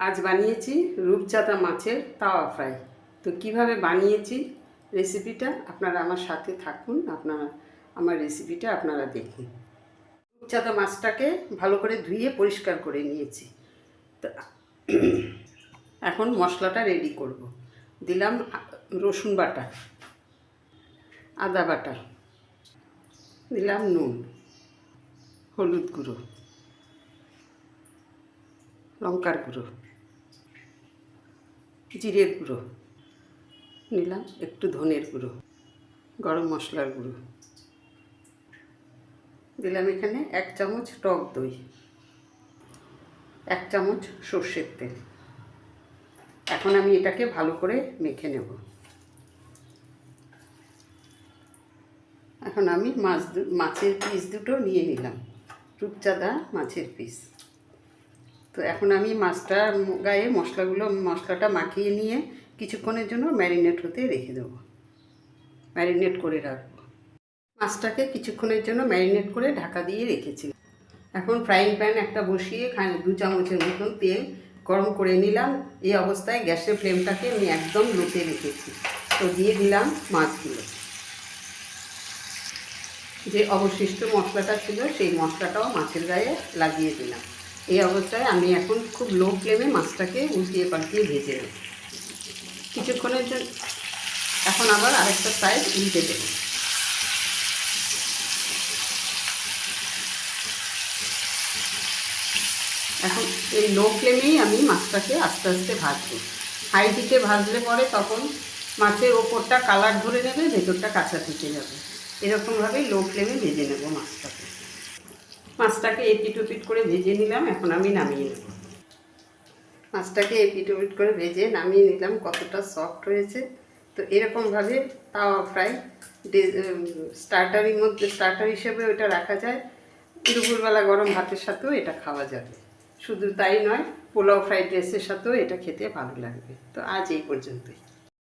আজ বানিয়েছি রূপচাঁদা মাছের তাওয়া ফ্রাই। তো কিভাবে বানিয়েছি রেসিপিটা আপনারা আমার সাথে থাকুন, আমার রেসিপিটা আপনারা দেখুন। রূপচাঁদা মাছটাকে ভালো করে ধুয়ে পরিষ্কার করে নিয়েছি। তো এখন মশলাটা রেডি করব। দিলাম রসুন বাটা, আদা বাটা, দিলাম নুন, হলুদ গুঁড়ো, লঙ্কার গুঁড়ো, জিরের গুঁড়ো, নিলাম একটু ধনের গুঁড়ো, গরম মশলার গুঁড়ো, দিলাম এখানে 1 চামচ টক দই, 1 চামচ সর্ষের তেল। এখন আমি এটাকে ভালো করে মেখে নেব। এখন আমি মাছের পিস দুটো নিয়ে নিলাম, রূপচাঁদা মাছের পিস। তো এখন আমি মাছটার গায়ে মশলাটা মাখিয়ে নিয়ে কিছুক্ষণের জন্য ম্যারিনেট হতে রেখে দেবো, ম্যারিনেট করে রাখবো। মাছটাকে কিছুক্ষণের জন্য ম্যারিনেট করে ঢাকা দিয়ে রেখেছি। এখন ফ্রাইং প্যান একটা বসিয়ে 2 চামচের মতন তেল গরম করে নিলাম। এই অবস্থায় গ্যাসের ফ্লেমটাকে আমি একদম লোতে রেখেছি। তো দিয়ে দিলাম মাছগুলো। যে অবশিষ্ট মশলাটা ছিল সেই মশলাটাও মাছের গায়ে লাগিয়ে দিলাম। এই অবস্থায় আমি এখন খুব লো ফ্লেমে মাছটাকে উল্টিয়ে পাল্টিয়ে ভেজে নেব কিছুক্ষণের জন্য। এখন আবার আরেকটা সাইড উল্টে দেব। এখন এই লো ফ্লেমেই আমি মাছটাকে আস্তে আস্তে ভাজবো। হাই হিটে ভাজলে পরে তখন মাছের ওপরটা কালার ধরে নেবে, ভেতরটা কাঁচা থেকে যাবে। এরকমভাবেই লো ফ্লেমে ভেজে নেব মাছটাকে এপিট ওপিট করে ভেজে নিলাম। এখন আমি নামিয়ে নেব মাছটাকে। এপিট ওপিট করে ভেজে নামিয়ে নিলাম। কতটা সফট হয়েছে। তো এরকমভাবে তাওয়া ফ্রাই স্টার্টার হিসেবে ওটা রাখা যায়। দুপুরবেলা গরম ভাতের সাথেও এটা খাওয়া যাবে। শুধু তাই নয়, পোলাও ফ্রাইড রাইসের সাথেও এটা খেতে ভালো লাগবে। তো আজ এই পর্যন্তই।